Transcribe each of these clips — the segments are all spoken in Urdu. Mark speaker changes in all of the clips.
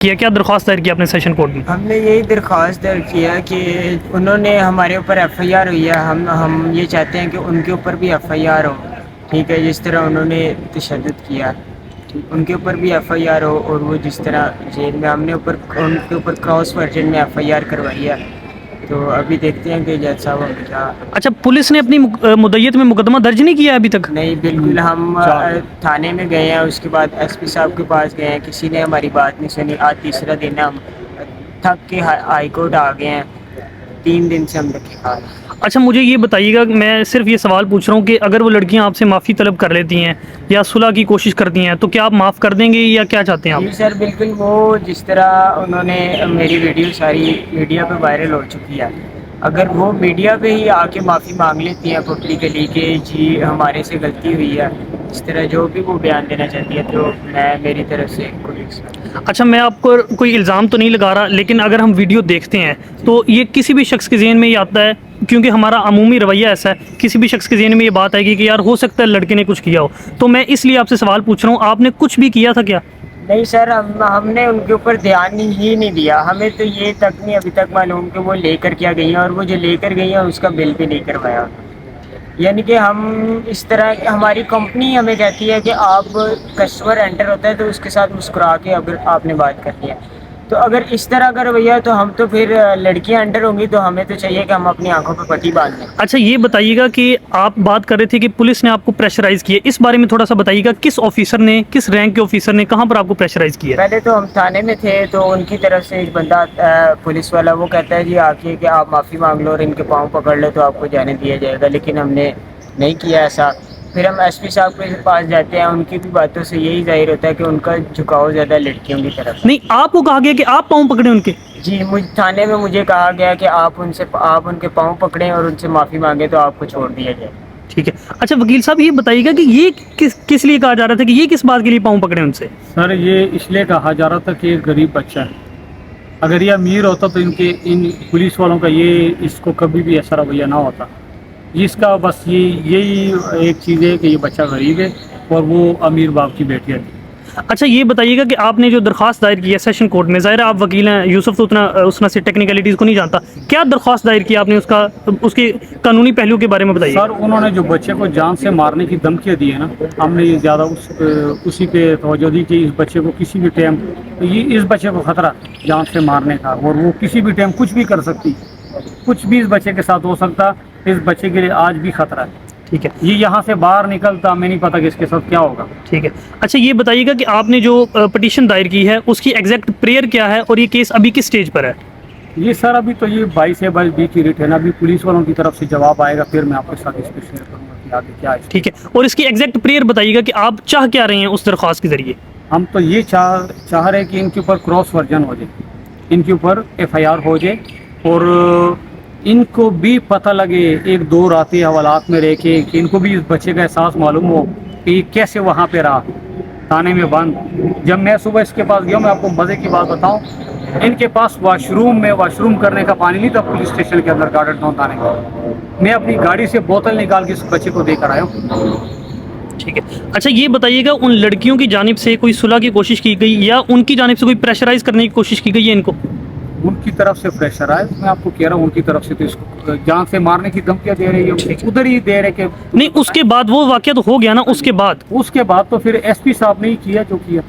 Speaker 1: کیا درخواست دائر کی آپ نے سیشن کورٹ میں؟
Speaker 2: ہم نے یہی درخواست در کیا کہ انہوں نے ہمارے اوپر ایف آئی آر ہوئی ہے، ہم یہ چاہتے ہیں کہ ان کے اوپر بھی ایف آئی آر ہو، ٹھیک ہے، جس طرح انہوں نے تشدد کیا ان کے اوپر بھی ایف آئی آر ہو، اور وہ جس طرح جیل میں ہم نے ان کے اوپر کراس ورژن میں ایف آئی آر کروائی ہے، تو ابھی دیکھتے ہیں کہ جج صاحب ہم کیا۔
Speaker 1: اچھا، پولیس نے اپنی مدعیت میں مقدمہ درج نہیں کیا ابھی تک؟
Speaker 2: نہیں، بالکل، ہم تھانے میں گئے ہیں، اس کے بعد ایس پی صاحب کے پاس گئے ہیں، کسی نے ہماری بات نہیں سنی۔ آج تیسرا دن ہے، ہم تھک کے ہائی کورٹ آ گئے ہیں، 3 دن سے ہم رکھے کھا رہے ہیں۔
Speaker 1: اچھا، مجھے یہ بتائیے گا، میں صرف یہ سوال پوچھ رہا ہوں کہ اگر وہ لڑکیاں آپ سے معافی طلب کر لیتی ہیں یا صلح کی کوشش کرتی ہیں تو کیا آپ معاف کر دیں گے یا کیا چاہتے ہیں
Speaker 2: جی
Speaker 1: آپ؟
Speaker 2: سر، بالکل، وہ جس طرح انہوں نے میری ویڈیو ساری میڈیا پہ وائرل ہو چکی ہے، اگر وہ میڈیا پہ ہی آ کے معافی مانگ لیتی ہیں پبلکلی کہ جی ہمارے سے غلطی ہوئی ہے، اس طرح جو بھی وہ بیان دینا چاہتی ہے، تو میں میری طرف سے کوئی۔
Speaker 1: اچھا، میں آپ کو کوئی الزام تو نہیں لگا رہا، لیکن اگر ہم ویڈیو دیکھتے ہیں تو یہ کسی بھی شخص کے ذہن میں یہ آتا ہے، کیونکہ ہمارا عمومی رویہ ایسا ہے، کسی بھی شخص کے ذہن میں یہ بات آئے گی کہ یار ہو سکتا ہے لڑکے نے کچھ کیا ہو، تو میں اس لیے آپ سے سوال پوچھ رہا ہوں، آپ نے کچھ بھی کیا تھا کیا؟
Speaker 2: نہیں سر، ہم نے ان کے اوپر دھیان ہی نہیں دیا، ہمیں تو یہ تک نہیں ابھی تک معلوم کہ وہ لے کر کیا گئی ہیں، اور وہ جو لے کر گئی ہیں اس کا بل بھی نہیں کروایا۔ یعنی کہ ہم اس طرح، ہماری کمپنی ہمیں کہتی ہے کہ آپ کسٹمر انٹر ہوتا ہے تو اس کے ساتھ مسکرا کے اگر آپ نے بات کرنی ہے، تو اگر اس طرح کا رویہ ہے تو ہم تو پھر لڑکیاں انٹر ہوں گی تو ہمیں تو چاہیے کہ ہم اپنی آنکھوں پہ پٹی باندھ لیں۔
Speaker 1: اچھا، یہ بتائیے گا کہ آپ بات کر رہے تھے کہ پولیس نے آپ کو پریشرائز کیا، اس بارے میں تھوڑا سا بتائیے گا، کس آفیسر نے، کس رینک کے آفیسر نے کہاں پر آپ کو پریشرائز کیا؟
Speaker 2: پہلے تو ہم تھانے میں تھے تو ان کی طرف سے ایک بندہ پولیس والا، وہ کہتا ہے جی آ کے کہ آپ معافی مانگ لو اور ان کے پاؤں پکڑ لو تو آپ کو جانے دیا جائے گا، لیکن ہم نے نہیں کیا ایسا۔ پھر ہم ایس پی صاحب کے پاس جاتے ہیں، ان کی بھی باتوں سے یہی ظاہر ہوتا ہے کہ ان کا جھکاؤ زیادہ لڑکیوں کی طرف ہے۔
Speaker 1: نہیں، آپ کو کہا گیا کہ آپ پاؤں پکڑے ان کے؟
Speaker 2: جی، تھانے میں مجھے کہا گیا کہ آپ ان کے پاؤں پکڑیں اور ان سے معافی مانگیں تو آپ کو چھوڑ دیا جائے۔
Speaker 1: ٹھیک ہے۔ اچھا وکیل صاحب، یہ بتائیے گا کہ یہ کس لیے کہا جا رہا تھا، کہ یہ کس بات کے لیے پاؤں پکڑے ان سے؟
Speaker 3: سر، یہ اس لیے کہا جا رہا تھا کہ ایک غریب بچہ ہے، اگر یہ امیر ہوتا تو ان پولیس والوں کا یہ اس کو کبھی بھی ایسا رویہ نہ ہوتا۔ اس کا بس یہی ایک چیز ہے کہ یہ بچہ غریب ہے اور وہ امیر باپ کی بیٹی ہے۔
Speaker 1: اچھا، یہ بتائیے گا کہ آپ نے جو درخواست دائر کی ہے سیشن کورٹ میں، ظاہر ہے آپ وکیل ہیں، یوسف تو اتنا سے ٹیکنیکلٹیز کو نہیں جانتا، کیا درخواست دائر کی آپ نے، اس کے قانونی پہلو کے بارے میں بتائیے۔
Speaker 3: سر، انہوں نے جو بچے کو جان سے مارنے کی دھمکیاں دی ہے نا، ہم نے یہ زیادہ اسی پہ توجہ دی کہ اس بچے کو کسی بھی ٹائم، اس بچے کو خطرہ جان سے مارنے کا، اور وہ کسی بھی ٹائم کچھ بھی کر سکتی، کچھ بھی اس بچے کے ساتھ ہو سکتا، اس بچے کے لیے آج بھی خطرہ ہے۔
Speaker 1: ٹھیک ہے،
Speaker 3: یہ یہاں سے باہر نکلتا، ہمیں نہیں پتا کہ اس کے ساتھ کیا ہوگا۔
Speaker 1: ٹھیک ہے۔ اچھا، یہ بتائیے گا کہ آپ نے جو پٹیشن دائر کی ہے اس کی ایگزیکٹ پریئر کیا ہے اور یہ کیس ابھی کس سٹیج پر ہے؟
Speaker 3: یہ سر ابھی تو یہ 22 ہے، 22 کی ریٹ ہے نا، ابھی پولیس والوں کی طرف سے جواب آئے گا، پھر میں آپ کے ساتھ اس پہ شیئر کروں گا کہ آگے کیا ہے۔
Speaker 1: ٹھیک ہے، اور اس کی ایگزیکٹ پریئر بتائیے گا کہ آپ چاہ کیا رہے ہیں اس درخواست کے ذریعے؟
Speaker 3: ہم تو یہ چاہ رہے کہ ان کے اوپر کراس ورژن ہو جائے، ان کے اوپر ایف آئی آر ہو جائے، اور ان کو بھی پتہ لگے ایک دو راتی حوالات میں رہ کے، کہ ان کو بھی اس بچے کا احساس معلوم ہو کہ یہ کیسے وہاں پہ رہا تھانے میں بند۔ جب میں صبح اس کے پاس گیا، میں آپ کو مزے کی بات بتاؤں، ان کے پاس واش روم کرنے کا پانی نہیں تھا پولیس اسٹیشن کے اندر، گارڈن ٹاؤن تھانے کا۔ میں اپنی گاڑی سے بوتل نکال کے اس بچے کو دے کر آیا ہوں۔
Speaker 1: ٹھیک ہے۔ اچھا، یہ بتائیے گا ان لڑکیوں کی جانب سے کوئی صلح کی کوشش کی گئی یا ان کی جانب سے کوئی پریشرائز کرنے کی کوشش کی گئی ہے ان کو؟
Speaker 3: ان کی طرف سے پریشر آئے، میں آپ کو کہہ رہا ہوں، ان کی طرف سے تو اس کو جان سے مارنے کی دھمکیاں دے رہی ہے، ادھر ہی دے رہے کہ
Speaker 1: نہیں، اس کے بعد وہ واقعہ تو ہو گیا نا، اس کے بعد
Speaker 3: تو پھر ایس پی صاحب نے ہی کیا جو کیا۔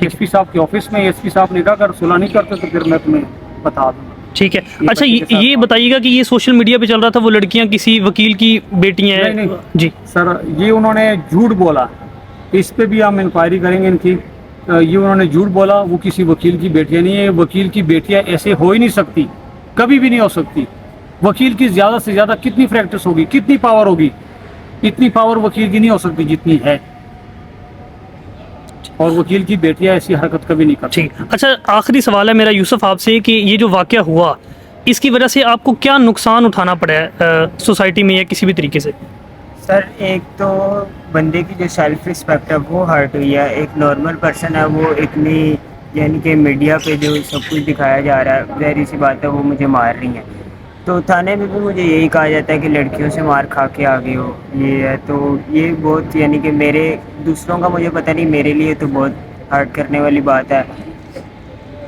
Speaker 3: ایس پی صاحب کے آفس میں ایس پی صاحب نے کہا اگر صلح نہیں کرتے تو پھر میں تمہیں بتا دوں گا۔
Speaker 1: ٹھیک ہے۔ اچھا، یہ بتائیے گا کہ یہ سوشل میڈیا پہ چل رہا تھا وہ لڑکیاں کسی وکیل کی بیٹیاں ہیں؟
Speaker 3: نہیں
Speaker 1: جی
Speaker 3: سر، یہ انہوں نے جھوٹ بولا، اس پہ بھی ہم انکوائری کریں گے ان کی۔ یہ انہوں نے جھوٹ بولا، وہ کسی وکیل کی بیٹیاں نہیں ہے، وکیل کی بیٹیاں ایسے ہو ہی نہیں سکتی، کبھی بھی نہیں ہو سکتی۔ وکیل کی زیادہ سے زیادہ کتنی پریکٹس ہوگی، کتنی پاور ہوگی، اتنی پاور وکیل کی نہیں ہو سکتی جتنی ہے، اور وکیل کی بیٹیاں ایسی حرکت کبھی نہیں کرتی۔
Speaker 1: ٹھیک۔ اچھا، آخری سوال ہے میرا یوسف آپ سے کہ یہ جو واقعہ ہوا اس کی وجہ سے آپ کو کیا نقصان اٹھانا پڑا ہے سوسائٹی میں یا کسی بھی طریقے سے؟
Speaker 2: سر، ایک تو بندے کی جو سیلف رسپیکٹ ہے وہ ہرٹ ہوئی ہے، ایک نارمل پرسن ہے، وہ اتنی، یعنی کہ میڈیا پہ جو سب کچھ دکھایا جا رہا ہے، ظاہری سی بات ہے وہ مجھے مار رہی ہیں، تو تھانے میں بھی مجھے یہی کہا جاتا ہے کہ لڑکیوں سے مار کھا کے آ گئے ہو، یہ ہے، تو یہ بہت، یعنی کہ میرے دوسروں کا مجھے پتہ نہیں، میرے لیے تو بہت ہرٹ کرنے والی بات ہے۔